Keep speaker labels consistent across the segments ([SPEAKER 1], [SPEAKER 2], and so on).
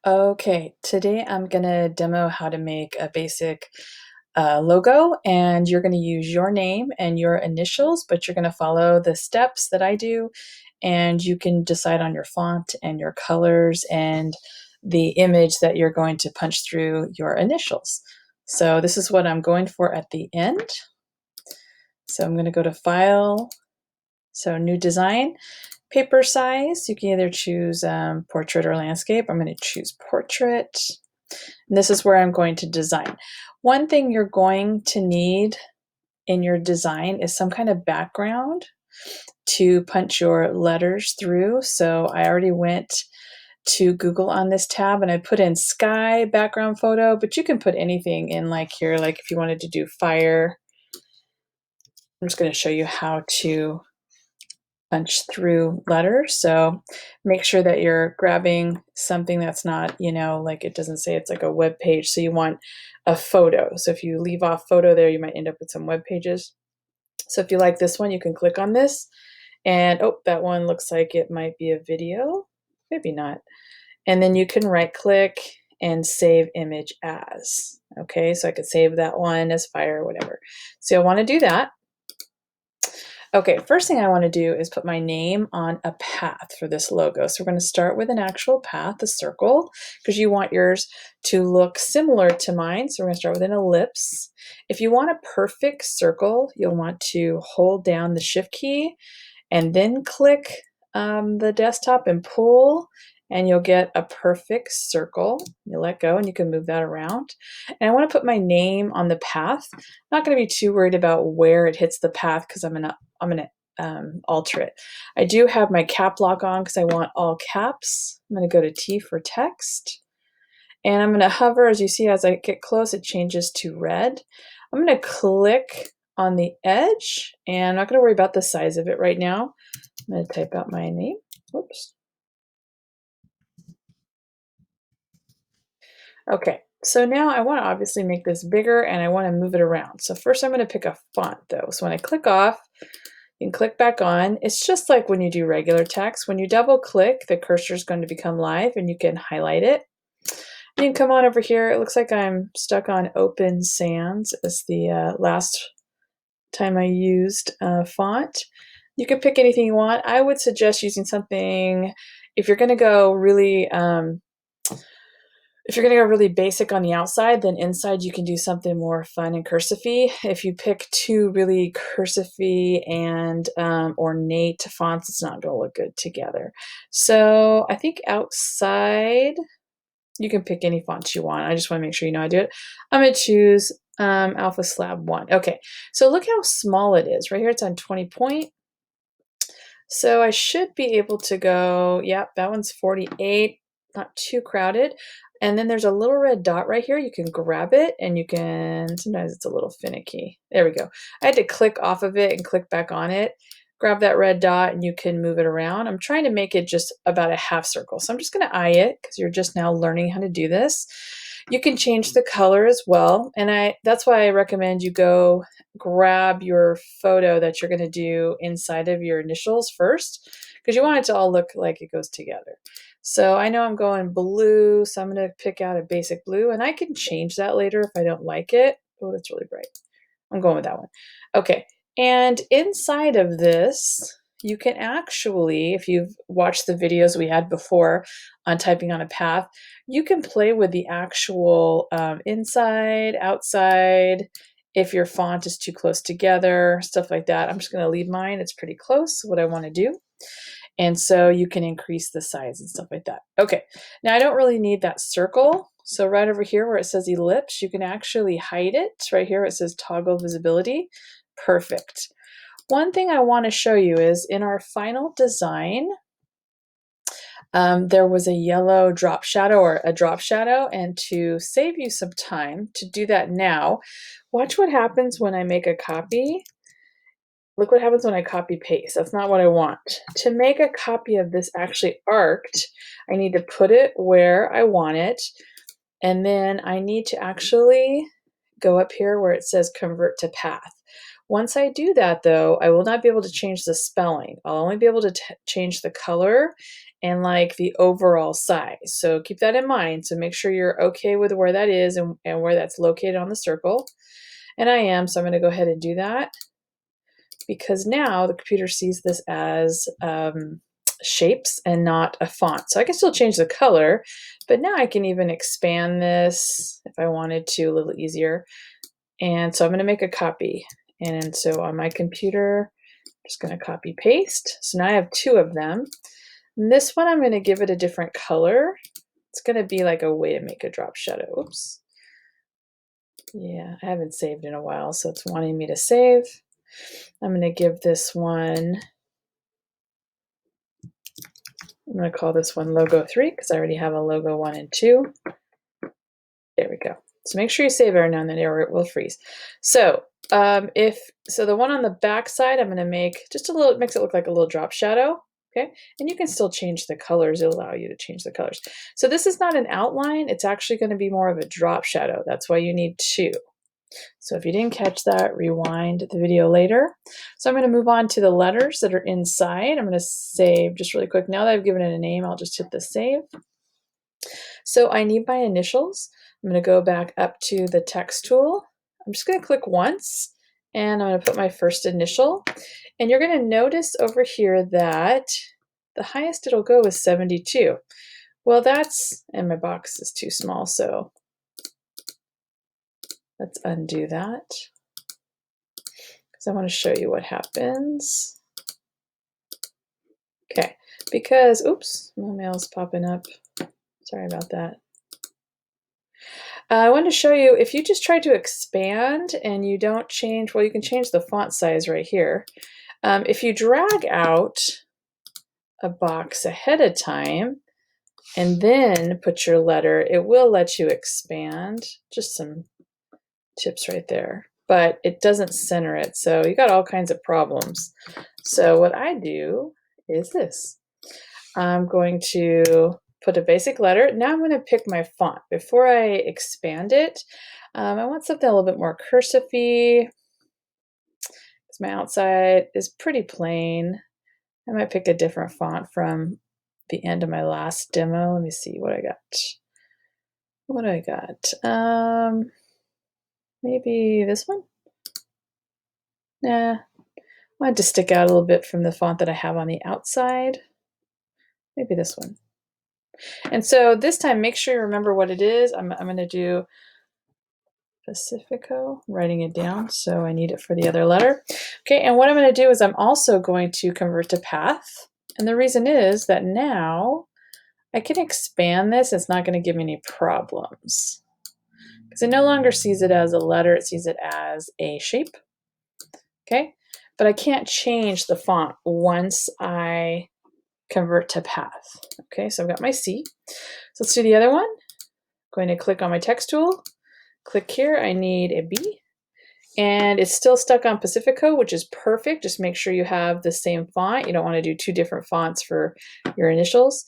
[SPEAKER 1] Okay, today I'm gonna demo how to make a basic logo, and you're gonna use your name and your initials, but you're gonna follow the steps that I do, and you can decide on your font and your colors and the image that you're going to punch through your initials. So this is what I'm going for at the end. So I'm gonna go to File, so New Design. Paper size, you can either choose portrait or landscape. I'm going to choose portrait. And this is where I'm going to design. One thing you're going to need in your design is some kind of background to punch your letters through. So I already went to Google on this tab and I put in sky background photo, but you can put anything in like here, like if you wanted to do fire. I'm just going to show you how to punch through letters. So make sure that you're grabbing something that's not, like it doesn't say it's like a web page. So you want a photo. So if you leave off photo there, you might end up with some web pages. So if you like this one, you can click on this and oh, that one looks like it might be a video. Maybe not. And then you can right click and save image as. Okay, so I could save that one as fire or whatever. So I want to do that. Okay, first thing I want to do is put my name on a path for this logo. So we're going to start with an actual path, a circle, because you want yours to look similar to mine. So we're going to start with an ellipse. If you want a perfect circle, you'll want to hold down the shift key and then click the desktop and pull, and you'll get a perfect circle. You let go and you can move that around. And I want to put my name on the path. I'm not going to be too worried about where it hits the path because I'm gonna alter it. I do have my cap lock on because I want all caps. I'm going to go to T for text. And I'm going to hover. As you see, as I get close, it changes to red. I'm going to click on the edge, and I'm not going to worry about the size of it right now. I'm going to type out my name. Whoops. Okay, so now I want to obviously make this bigger and I want to move it around. So first I'm going to pick a font though. So when I click off, you can click back on. It's just like when you do regular text. When you double click, the cursor is going to become live and you can highlight it. You can come on over here. It looks like I'm stuck on Open Sans as the last time I used font. You can pick anything you want. I would suggest using something, if you're going to go really basic on the outside, then inside you can do something more fun and cursive-y. If you pick two really cursive-y and ornate fonts, it's not going to look good together. So I think outside, you can pick any fonts you want. I just want to make sure you know how to do it. I'm going to choose Alpha Slab 1. Okay, so look how small it is. Right here, it's on 20 point. So I should be able to go, yep, that one's 48, not too crowded. And then there's a little red dot right here. You can grab it and you can, sometimes it's a little finicky. There we go. I had to click off of it and click back on it. Grab that red dot and you can move it around. I'm trying to make it just about a half circle. So I'm just going to eye it because you're just now learning how to do this. You can change the color as well. And that's why I recommend you go grab your photo that you're going to do inside of your initials first, because you want it to all look like it goes together. So I know I'm going blue, so I'm going to pick out a basic blue, and I can change that later if I don't like it. Oh, that's really bright. I'm going with that one. Okay, and inside of this, you can actually, if you've watched the videos we had before on typing on a path, you can play with the actual inside, outside, if your font is too close together, stuff like that. I'm just going to leave mine. It's pretty close to what I want to do. And so you can increase the size and stuff like that. Okay, now I don't really need that circle. So right over here where it says ellipse, you can actually hide it. Right here it says toggle visibility. Perfect. One thing I want to show you is in our final design, there was a yellow drop shadow or a drop shadow, and to save you some time to do that now, watch what happens when I make a copy. Look what happens when I copy paste. That's not what I want. To make a copy of this actually arced, I need to put it where I want it, and then I need to actually go up here where it says convert to path. Once I do that though, I will not be able to change the spelling. I'll only be able to change the color and like the overall size. So keep that in mind. So make sure you're okay with where that is and where that's located on the circle. And I am, so I'm going to go ahead and do that because now the computer sees this as shapes and not a font. So I can still change the color, but now I can even expand this if I wanted to, a little easier. And so I'm going to make a copy. And so on my computer, I'm just going to copy paste. So now I have two of them. And this one, I'm going to give it a different color. It's going to be like a way to make a drop shadow. Oops. Yeah, I haven't saved in a while, so it's wanting me to save. I'm going to give this one, I'm going to call this one logo 3 because I already have a logo 1 and 2. There we go. So make sure you save every now and then or it will freeze. So the one on the back side, I'm going to make just a little, makes it look like a little drop shadow. Okay, and you can still change the colors. It'll allow you to change the colors. So this is not an outline. It's actually going to be more of a drop shadow. That's why you need two. So if you didn't catch that, rewind the video later. So I'm going to move on to the letters that are inside. I'm going to save just really quick. Now that I've given it a name, I'll just hit the save. So I need my initials. I'm going to go back up to the text tool. I'm just going to click once and I'm going to put my first initial. And you're going to notice over here that the highest it'll go is 72. Well, and my box is too small, so let's undo that. Because I want to show you what happens. Okay, because, oops, my mail's popping up. Sorry about that. I want to show you, if you just try to expand and you don't change, well, you can change the font size right here. If you drag out a box ahead of time and then put your letter, it will let you expand. Just some tips right there, but it doesn't center it. So you got all kinds of problems. So what I do is this. I'm going to put a basic letter. Now I'm going to pick my font. Before I expand it, I want something a little bit more cursive-y. My outside is pretty plain. I might pick a different font from the end of my last demo. Let me see what I got. What do I got? Maybe this one? Nah. I wanted to stick out a little bit from the font that I have on the outside. Maybe this one. And so this time, make sure you remember what it is. I'm going to do Pacifico, writing it down, so I need it for the other letter. Okay, and what I'm going to do is I'm also going to convert to path. And the reason is that now I can expand this. It's not going to give me any problems. Because it no longer sees it as a letter, it sees it as a shape. Okay, but I can't change the font once I convert to path. Okay, so I've got my C. So let's do the other one. I'm going to click on my text tool. Click here, I need a B. And it's still stuck on Pacifico, which is perfect. Just make sure you have the same font. You don't want to do two different fonts for your initials.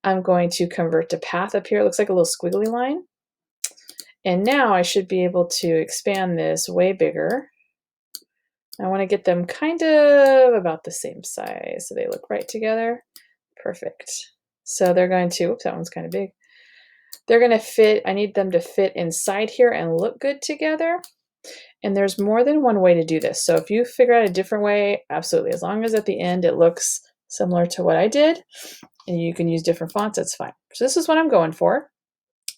[SPEAKER 1] I'm going to convert to path up here. It looks like a little squiggly line. And now I should be able to expand this way bigger. I want to get them kind of about the same size so they look right together. Perfect. So they're going to, oops, that one's kind of big. They're going to fit, I need them to fit inside here and look good together. And there's more than one way to do this. So if you figure out a different way, absolutely. As long as at the end it looks similar to what I did and you can use different fonts, that's fine. So this is what I'm going for.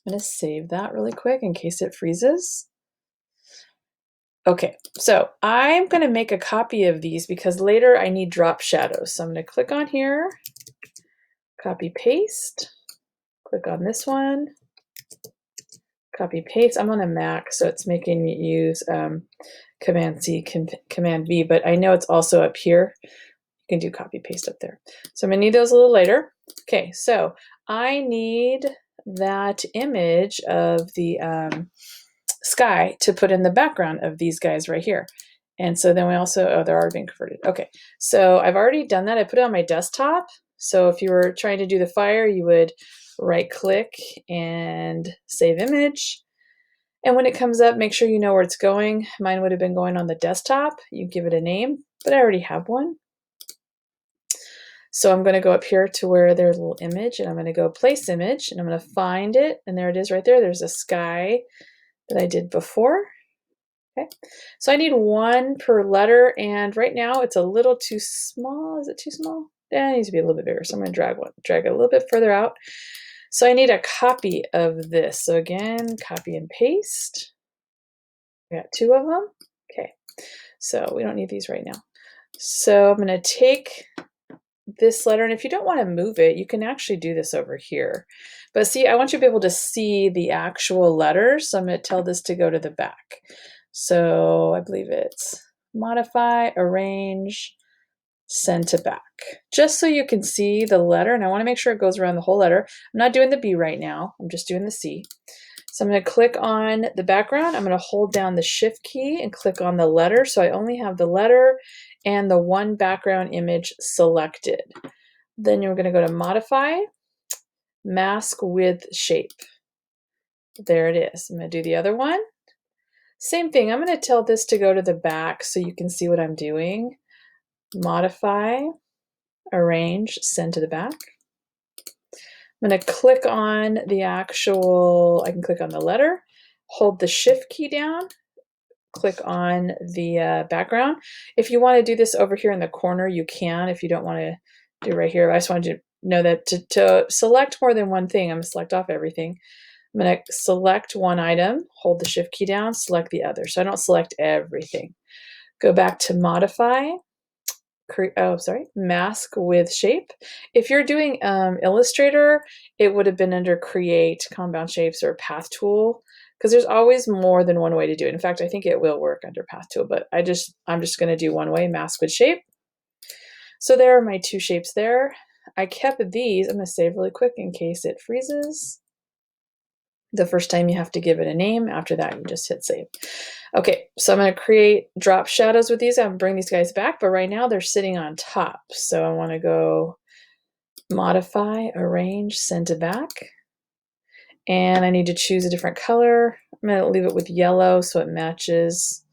[SPEAKER 1] I'm going to save that really quick in case it freezes. Okay, so I'm going to make a copy of these because later I need drop shadows. So I'm going to click on here, copy paste, click on this one, copy paste. I'm on a Mac, so it's making me use Command C, Command V, but I know it's also up here. You can do copy paste up there. So I'm gonna need those a little later. Okay, so I need that image of the sky to put in the background of these guys right here. And so then we also, oh, they're already being converted. Okay, so I've already done that. I put it on my desktop. So if you were trying to do the fire, you would right click and save image. And when it comes up, make sure you know where it's going. Mine would have been going on the desktop. You give it a name, but I already have one. So I'm going to go up here to where there's a little image, and I'm going to go place image, and I'm going to find it, and there it is right there. There's a sky that I did before. Okay, so I need one per letter, and right now it's a little too small. Is it too small? Yeah, it needs to be a little bit bigger. So I'm going to drag it a little bit further out. So I need a copy of this. So again, copy and paste. I got two of them. Okay, so we don't need these right now. So I'm going to take this letter, and if you don't want to move it, you can actually do this over here. But see, I want you to be able to see the actual letters, so I'm going to tell this to go to the back. So I believe it's modify, arrange, send to back, just so you can see the letter, and I want to make sure it goes around the whole letter. I'm not doing the B right now, I'm just doing the C. So I'm going to click on the background. I'm going to hold down the shift key and click on the letter, so I only have the letter and the one background image selected. Then you're going to go to modify, mask with shape. There it is. I'm going to do the other one. Same thing. I'm going to tell this to go to the back so you can see what I'm doing. Modify, arrange, send to the back. I'm going to click on the actual, I can click on the letter, hold the shift key down, click on the background. If you want to do this over here in the corner, you can. If you don't want to do right here, I just wanted you to know that to select more than one thing, I'm going to select off everything. I'm going to select one item, hold the shift key down, select the other. So I don't select everything. Go back to modify, mask with shape. If you're doing Illustrator, it would have been under create, compound shapes, or path tool, because there's always more than one way to do it. In fact, I think it will work under path tool, but I'm just going to do one way, mask with shape. So there are my two shapes there. I kept these. I'm going to save really quick in case it freezes. The first time you have to give it a name. After that, you just hit save. Okay, so I'm going to create drop shadows with these. I'm going to bring these guys back, but right now they're sitting on top. So I want to go modify, arrange, send to back. And I need to choose a different color. I'm going to leave it with yellow so it matches.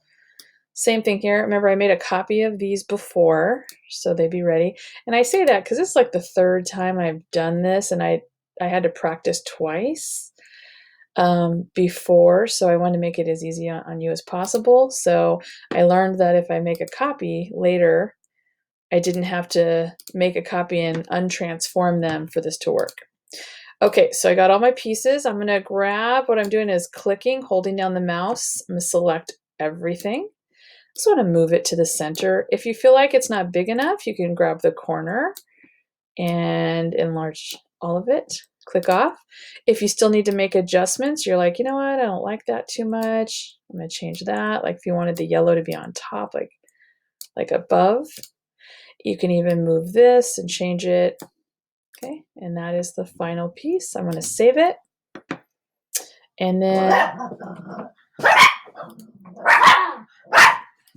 [SPEAKER 1] Same thing here. Remember, I made a copy of these before, so they'd be ready. And I say that because it's like the third time I've done this, and I had to practice twice before, so I wanted to make it as easy on you as possible. So I learned that if I make a copy later, I didn't have to make a copy and untransform them for this to work. Okay, so I got all my pieces. I'm going to grab, what I'm doing is clicking, holding down the mouse. I'm going to select everything. I just want to move it to the center. If you feel like it's not big enough, you can grab the corner and enlarge all of it. Click off. If you still need to make adjustments, you're like, you know what, I don't like that too much. I'm going to change that. Like if you wanted the yellow to be on top, like above, you can even move this and change it. Okay, and that is the final piece. I'm going to save it. And then